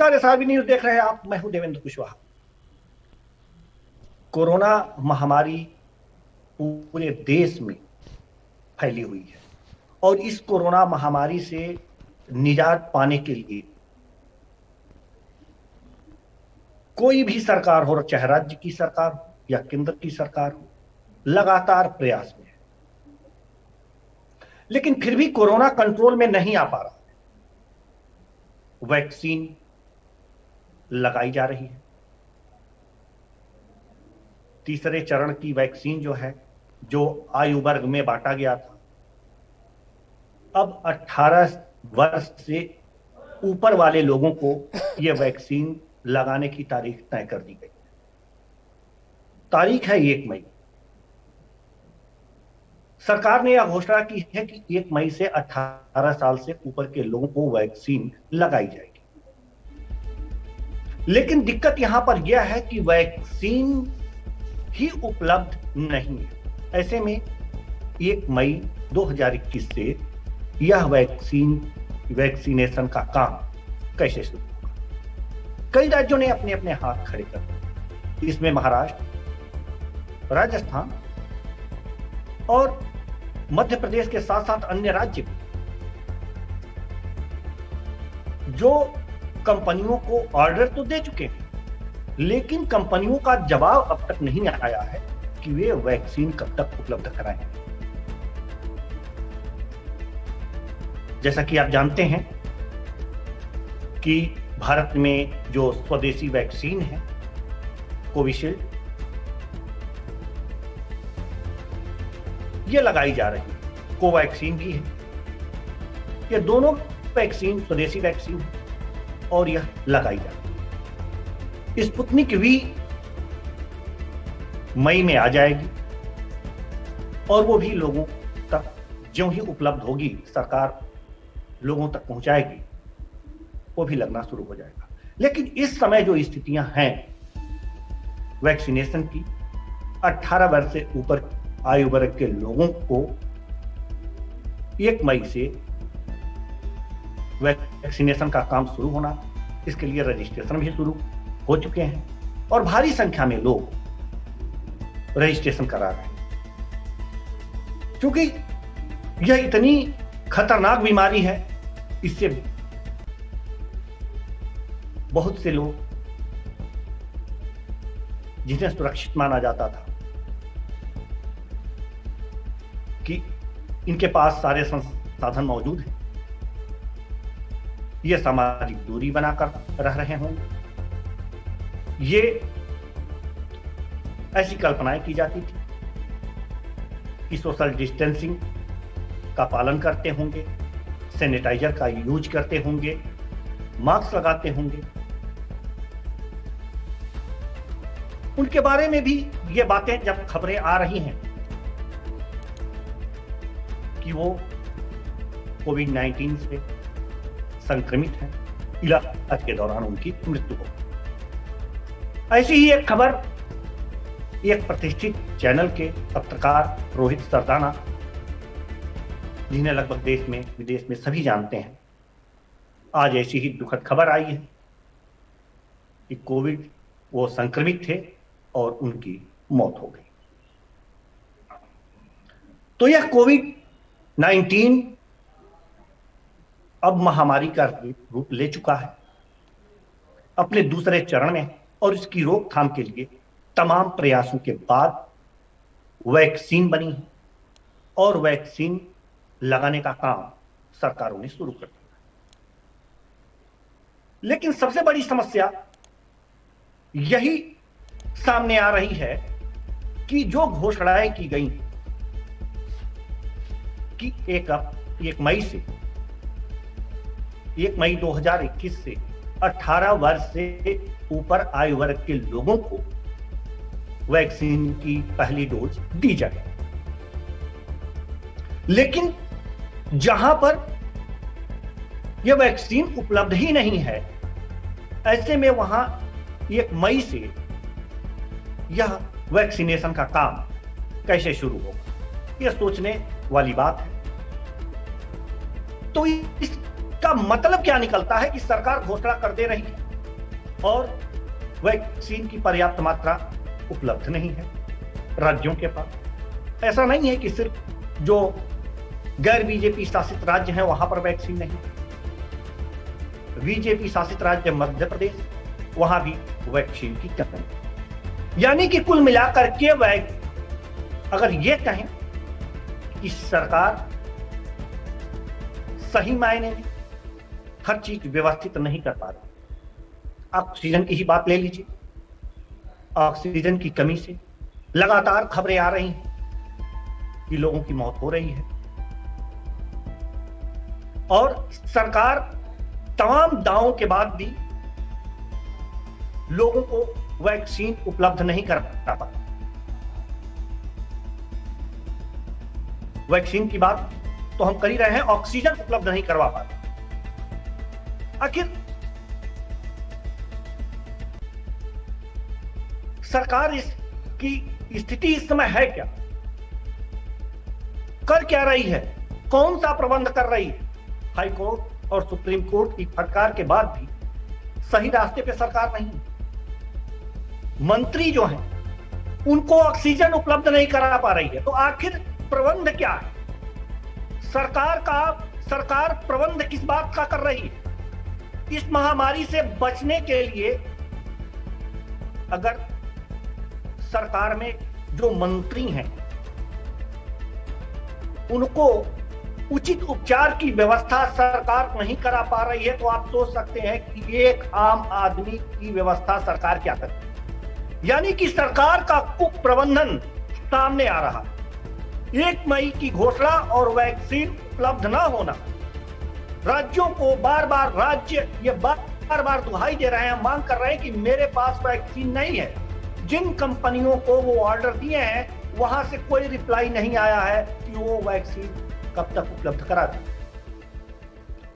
नमस्कार, SRB news देख रहे हैं आप। मैं हूं देवेंद्र कुशवाहा। कोरोना महामारी पूरे देश में फैली हुई है और इस कोरोना महामारी से निजात पाने के लिए कोई भी सरकार हो, चाहे राज्य की सरकार हो या केंद्र की सरकार हो, लगातार प्रयास में है, लेकिन फिर भी कोरोना कंट्रोल में नहीं आ पा रहा। वैक्सीन लगाई जा रही है। तीसरे चरण की वैक्सीन जो है, जो आयु वर्ग में बांटा गया था, अब 18 वर्ष से ऊपर वाले लोगों को यह वैक्सीन लगाने की तारीख तय कर दी गई। तारीख है 1 मई। सरकार ने यह घोषणा की है कि 1 मई से 18 साल से ऊपर के लोगों को वैक्सीन लगाई जाएगी। लेकिन दिक्कत यहां पर यह है कि वैक्सीन ही उपलब्ध नहीं है। ऐसे में 1 मई 2021 से यह वैक्सीनेशन का काम कैसे शुरू होगा? कई राज्यों ने अपने अपने हाथ खड़े कर दिए। इसमें महाराष्ट्र, राजस्थान और मध्य प्रदेश के साथ साथ अन्य राज्य जो कंपनियों को ऑर्डर तो दे चुके हैं, लेकिन कंपनियों का जवाब अब तक नहीं आया है कि वे वैक्सीन कब तक उपलब्ध कराएंगे। जैसा कि आप जानते हैं कि भारत में जो स्वदेशी वैक्सीन है, कोविशील्ड, ये लगाई जा रही है। कोवैक्सीन भी है। ये दोनों वैक्सीन स्वदेशी वैक्सीन है और यह लगाई जा रही है। स्पुतनिक वी मई में आ जाएगी और वो भी लोगों तक ज्यों ही उपलब्ध होगी, सरकार लोगों तक पहुंचाएगी, वो भी लगना शुरू हो जाएगा। लेकिन इस समय जो स्थितियां हैं वैक्सीनेशन की, 18 वर्ष से ऊपर आयु वर्ग के लोगों को 1 मई से वैक्सीनेशन का काम शुरू होना, इसके लिए रजिस्ट्रेशन भी शुरू हो चुके हैं और भारी संख्या में लोग रजिस्ट्रेशन करा रहे हैं। क्योंकि यह इतनी खतरनाक बीमारी है, इससे बहुत से लोग जिन्हें सुरक्षित माना जाता था कि इनके पास सारे संसाधन मौजूद हैं, ये सामाजिक दूरी बनाकर रह रहे होंगे, ये ऐसी कल्पनाएं की जाती थी कि सोशल डिस्टेंसिंग का पालन करते होंगे, सैनिटाइजर का यूज करते होंगे, मास्क लगाते होंगे। उनके बारे में भी ये बातें जब खबरें आ रही हैं कि वो कोविड-19 से संक्रमित हैं, इलाज के दौरान उनकी मृत्यु हो। ऐसी ही एक खबर एक प्रतिष्ठित चैनल के पत्रकार रोहित सरदाना, जिन्हें लगभग देश में विदेश में सभी जानते हैं, आज ऐसी ही दुखद खबर आई है कि कोविड वो संक्रमित थे और उनकी मौत हो गई। तो यह कोविड-19 अब महामारी का रूप ले चुका है, अपने दूसरे चरण में, और इसकी रोकथाम के लिए तमाम प्रयासों के बाद वैक्सीन बनी है और वैक्सीन लगाने का काम सरकारों ने शुरू कर दिया। लेकिन सबसे बड़ी समस्या यही सामने आ रही है कि जो घोषणाएं की गई कि 1 मई 2021 से 18 वर्ष से ऊपर आयु वर्ग के लोगों को वैक्सीन की पहली डोज दी जाए, लेकिन जहां पर यह वैक्सीन उपलब्ध ही नहीं है, ऐसे में वहां 1 मई से यह वैक्सीनेशन का काम कैसे शुरू होगा, यह सोचने वाली बात है। तो इसका मतलब क्या निकलता है कि सरकार घोषणा कर दे रही है और वैक्सीन की पर्याप्त मात्रा उपलब्ध नहीं है राज्यों के पास। ऐसा नहीं है कि सिर्फ जो गैर बीजेपी शासित राज्य हैं वहां पर वैक्सीन नहीं, बीजेपी शासित राज्य मध्य प्रदेश, वहां भी वैक्सीन की कमी। यानी कि कुल मिलाकर के अगर ये कहें कि सरकार सही मायने में हर चीज व्यवस्थित नहीं कर पा रही। ऑक्सीजन की ही बात ले लीजिए, ऑक्सीजन की कमी से लगातार खबरें आ रही हैं कि लोगों की मौत हो रही है, और सरकार तमाम दावों के बाद भी लोगों को वैक्सीन उपलब्ध नहीं कर पाता। वैक्सीन की बात तो हम कर ही रहे हैं, ऑक्सीजन उपलब्ध नहीं करवा पाते। आखिर सरकार इसकी स्थिति इस समय है क्या, कर क्या रही है, कौन सा प्रबंध कर रही है? हाई कोर्ट और सुप्रीम कोर्ट की फटकार के बाद भी सही रास्ते पे सरकार नहीं। मंत्री जो हैं उनको ऑक्सीजन उपलब्ध नहीं करा पा रही है, तो आखिर प्रबंध क्या है सरकार प्रबंध किस बात का कर रही है? इस महामारी से बचने के लिए अगर सरकार में जो मंत्री हैं उनको उचित उपचार की व्यवस्था सरकार नहीं करा पा रही है, तो आप सोच सकते हैं कि एक आम आदमी की व्यवस्था सरकार क्या करे। यानी कि सरकार का कुप्रबंधन सामने आ रहा है। 1 मई की घोषणा और वैक्सीन उपलब्ध ना होना, राज्यों को बार बार दुहाई दे रहे हैं, मांग कर रहे हैं कि मेरे पास वैक्सीन नहीं है। जिन कंपनियों को वो ऑर्डर दिए हैं वहां से कोई रिप्लाई नहीं आया है कि वो वैक्सीन कब तक उपलब्ध करा दें।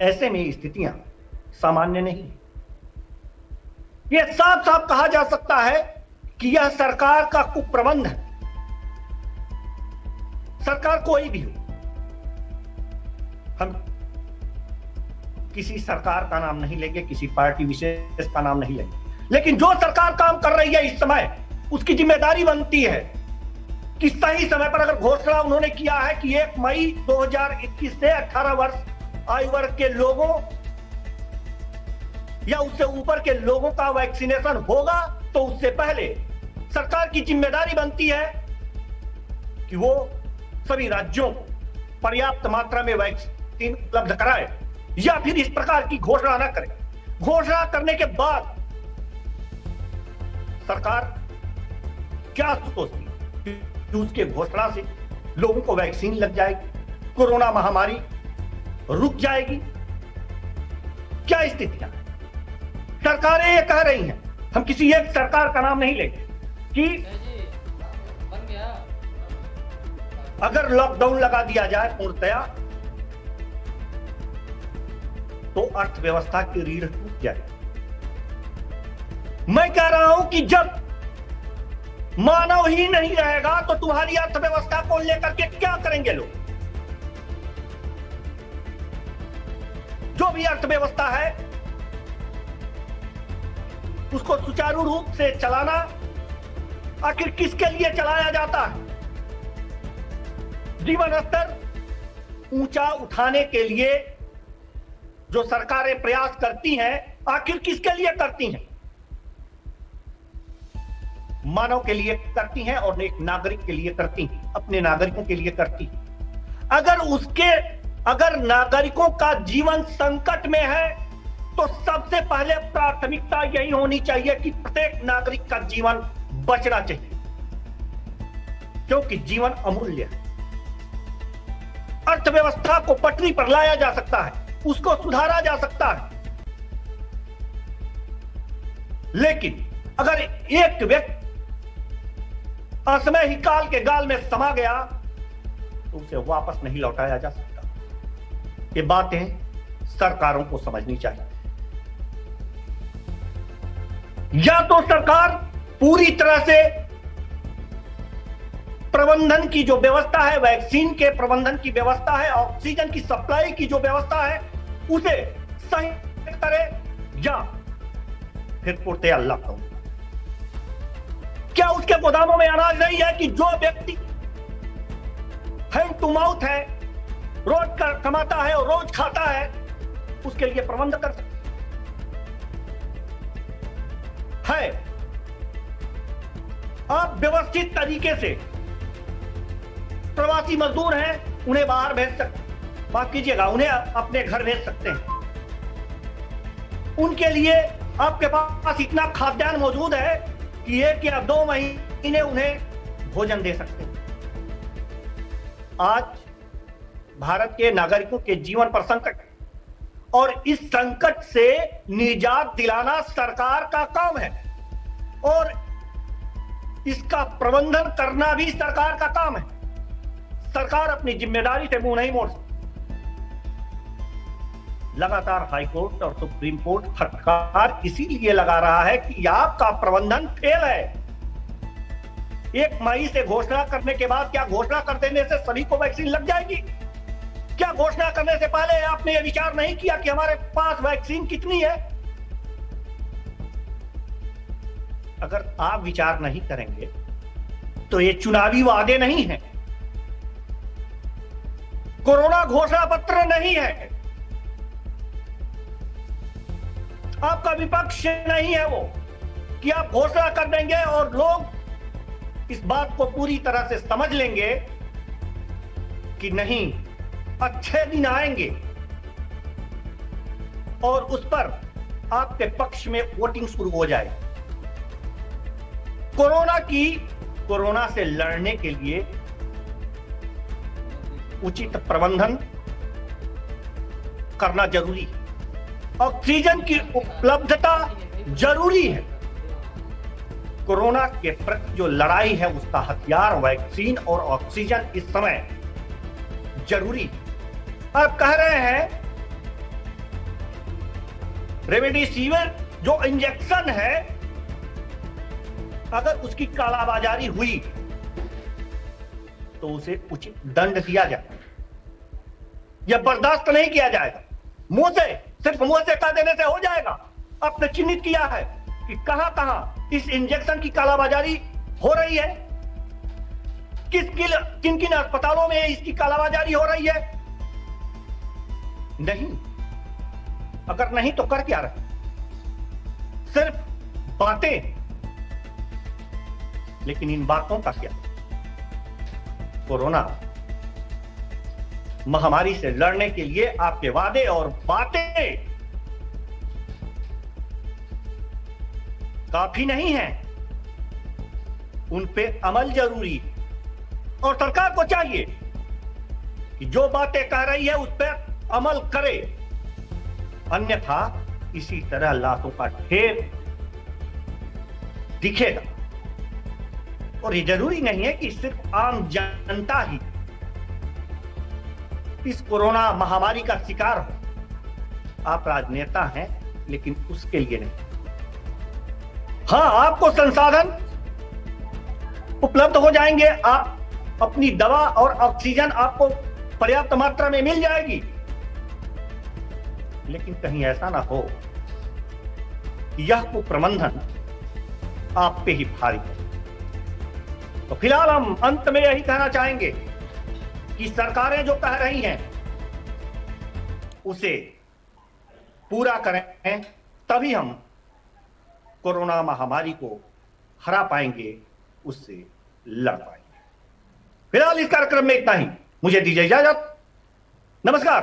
ऐसे में स्थितियां सामान्य नहीं। यह साफ साफ कहा जा सकता है कि यह सरकार का कुप्रबंध है। सरकार कोई भी हो, हम किसी सरकार का नाम नहीं लेंगे, किसी पार्टी विशेष का नाम नहीं लेंगे, लेकिन जो सरकार काम कर रही है इस समय, उसकी जिम्मेदारी बनती है कि सही समय पर अगर घोषणा उन्होंने किया है कि 1 मई 2021 से 18 वर्ष आयु वर्ग के लोगों या उससे ऊपर के लोगों का वैक्सीनेशन होगा, तो उससे पहले सरकार की जिम्मेदारी बनती है कि वो सभी राज्यों को पर्याप्त मात्रा में वैक्सीन उपलब्ध कराए, या फिर इस प्रकार की घोषणा न करे। घोषणा करने के बाद सरकार क्या सोचती है कि उसके घोषणा से लोगों को वैक्सीन लग जाएगी, कोरोना महामारी रुक जाएगी? क्या स्थितियां सरकारें ये कह रही हैं, हम किसी एक सरकार का नाम नहीं लेंगे, कि अगर लॉकडाउन लगा दिया जाए पूर्णतया तो अर्थव्यवस्था की रीढ़ टूट जाए। मैं कह रहा हूं कि जब मानव ही नहीं रहेगा तो तुम्हारी अर्थव्यवस्था को लेकर के क्या करेंगे लोग? जो भी अर्थव्यवस्था है उसको सुचारू रूप से चलाना आखिर किसके लिए चलाया जाता है? जीवन स्तर ऊंचा उठाने के लिए जो सरकारें प्रयास करती हैं, आखिर किसके लिए करती हैं? मानव के लिए करती हैं और एक नागरिक के लिए करती हैं, अपने नागरिकों के लिए करती हैं। अगर नागरिकों का जीवन संकट में है तो सबसे पहले प्राथमिकता यही होनी चाहिए कि प्रत्येक नागरिक का जीवन बचना चाहिए, क्योंकि जीवन अमूल्य है। अर्थव्यवस्था को पटरी पर लाया जा सकता है, उसको सुधारा जा सकता है, लेकिन अगर एक व्यक्ति असमय ही काल के गाल में समा गया तो उसे वापस नहीं लौटाया जा सकता। ये बातें सरकारों को समझनी चाहिए। या तो सरकार पूरी तरह से प्रबंधन की जो व्यवस्था है, वैक्सीन के प्रबंधन की व्यवस्था है, ऑक्सीजन की सप्लाई की जो व्यवस्था है, उसे सही करे, या फिर पुरते अल्लाह कहूंगा। क्या उसके गोदामों में अनाज नहीं है कि जो व्यक्ति हैंड टू माउथ है, रोज कमाता है और रोज खाता है, उसके लिए प्रबंध कर सकते है? आप व्यवस्थित तरीके से प्रवासी मजदूर हैं, उन्हें बाहर भेज सकते, माफ कीजिएगा, उन्हें अपने घर भेज सकते हैं। उनके लिए आपके पास इतना खाद्यान्न मौजूद है कि 1 या 2 महीने उन्हें भोजन दे सकते हैं। आज भारत के नागरिकों के जीवन पर संकट है और इस संकट से निजात दिलाना सरकार का काम है और इसका प्रबंधन करना भी सरकार का काम है। सरकार अपनी जिम्मेदारी से मुंह नहीं मोड़ सकती। लगातार हाईकोर्ट और सुप्रीम कोर्ट फटकार इसीलिए लगा रहा है कि आपका प्रबंधन फेल है। 1 मई से घोषणा करने के बाद क्या घोषणा कर देने से सभी को वैक्सीन लग जाएगी? क्या घोषणा करने से पहले आपने यह विचार नहीं किया कि हमारे पास वैक्सीन कितनी है? अगर आप विचार नहीं करेंगे तो ये चुनावी वादे नहीं है, कोरोना घोषणा पत्र नहीं है, आपका विपक्ष नहीं है वो कि आप घोषणा कर देंगे और लोग इस बात को पूरी तरह से समझ लेंगे कि नहीं, अच्छे दिन आएंगे और उस पर आपके पक्ष में वोटिंग शुरू हो जाए। कोरोना से लड़ने के लिए उचित प्रबंधन करना जरूरी है। ऑक्सीजन की उपलब्धता जरूरी है। कोरोना के प्रति जो लड़ाई है उसका हथियार वैक्सीन और ऑक्सीजन इस समय जरूरी है। आप कह रहे हैं रेमडेसिविर जो इंजेक्शन है, अगर उसकी कालाबाजारी हुई तो उसे उचित दंड दिया जाए। यह बर्दाश्त नहीं किया जाएगा। सिर्फ मुंह से कह देने से हो जाएगा? आपने चिन्हित किया है कि कहां इस इंजेक्शन की कालाबाजारी हो रही है, किन किन अस्पतालों में इसकी कालाबाजारी हो रही है? नहीं। अगर नहीं तो कर क्या रहे? सिर्फ बातें। लेकिन इन बातों का क्या? कोरोना महामारी से लड़ने के लिए आपके वादे और बातें काफी नहीं है, उन पे अमल जरूरी है। और सरकार को चाहिए कि जो बातें कह रही है उस पर अमल करे, अन्यथा इसी तरह लाशों का ढेर दिखेगा। और ये जरूरी नहीं है कि सिर्फ आम जनता ही इस कोरोना महामारी का शिकार हो। आप राजनेता हैं, लेकिन उसके लिए नहीं। हां, आपको संसाधन उपलब्ध हो जाएंगे, आप अपनी दवा और ऑक्सीजन आपको पर्याप्त मात्रा में मिल जाएगी, लेकिन कहीं ऐसा ना हो कि यह कुप्रबंधन आप पे ही भारी हो। तो फिलहाल हम अंत में यही कहना चाहेंगे कि सरकारें जो कह रही हैं उसे पूरा करें, तभी हम कोरोना महामारी को हरा पाएंगे, उससे लड़ पाएंगे। फिलहाल इस कार्यक्रम में इतना ही। मुझे दीजिए इजाजत। नमस्कार।